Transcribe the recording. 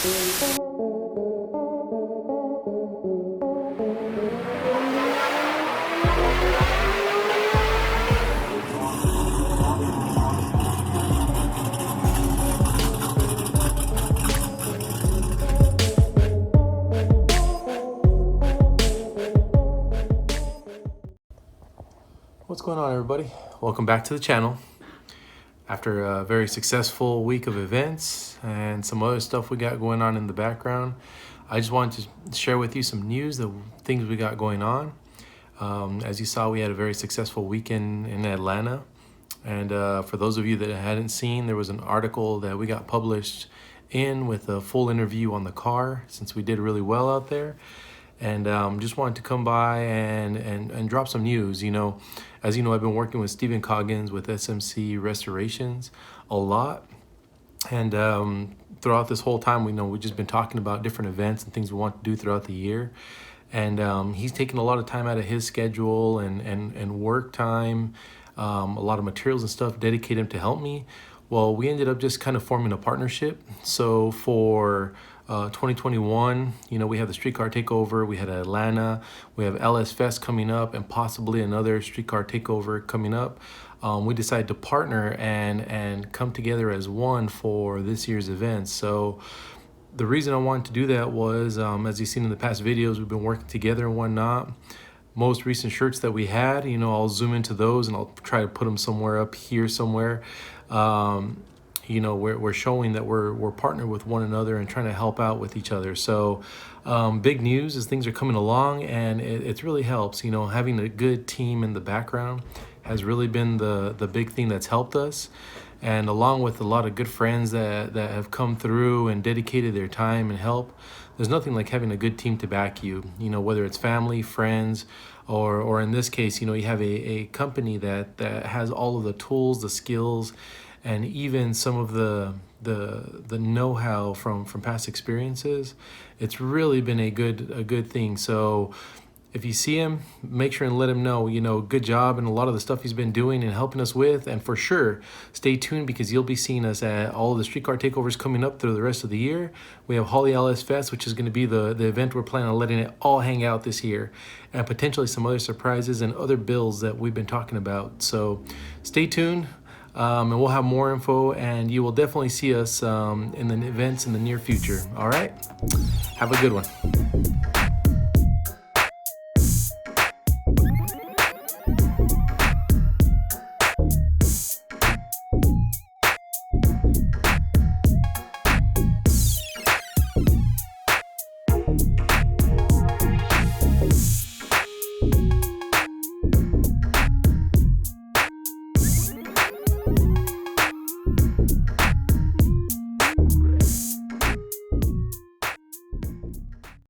What's going on, everybody? Welcome back to the channel. After a very successful week of events and some other stuff we got going on in the background, I just wanted to share with you some news, the things we got going on. As you saw, we had a very successful weekend in Atlanta. And for those of you that hadn't seen, there was an article that we got published with a full interview on the car, since we did really well out there. And just wanted to come by and drop some news. As you know, I've been working with Stephen Coggins with SMC Restorations a lot. And throughout this whole time, we've just been talking about different events and things we want to do throughout the year. And he's taken a lot of time out of his schedule and work time, a lot of materials and stuff dedicated to help me. Well, we ended up just kind of forming a partnership. So for 2021, we have the streetcar takeover, we had Atlanta, we have LSfest coming up, and possibly another streetcar takeover coming up. We decided to partner and come together as one for this year's event. So the reason I wanted to do that was, as you've seen in the past videos, we've been working together and whatnot. Most recent shirts that we had, I'll zoom into those and I'll try to put them somewhere up here somewhere. We're showing that we're partnered with one another and trying to help out with each other. So big news is things are coming along, and it really helps. Having a good team in the background has really been the big thing that's helped us. And along with a lot of good friends that have come through and dedicated their time and help, there's nothing like having a good team to back you, whether it's family, friends, or in this case, you have a company that has all of the tools, the skills, and even some of the know-how from past experiences. It's really been a good thing. So if you see him, make sure and let him know, good job and a lot of the stuff he's been doing and helping us with. And for sure, stay tuned, because you'll be seeing us at all of the streetcar takeovers coming up through the rest of the year. We have Holley LSfest, which is going to be the event we're planning on letting it all hang out this year, and potentially some other surprises and other builds that we've been talking about. So stay tuned. And we'll have more info, and you will definitely see us in the events in the near future. All right, have a good one.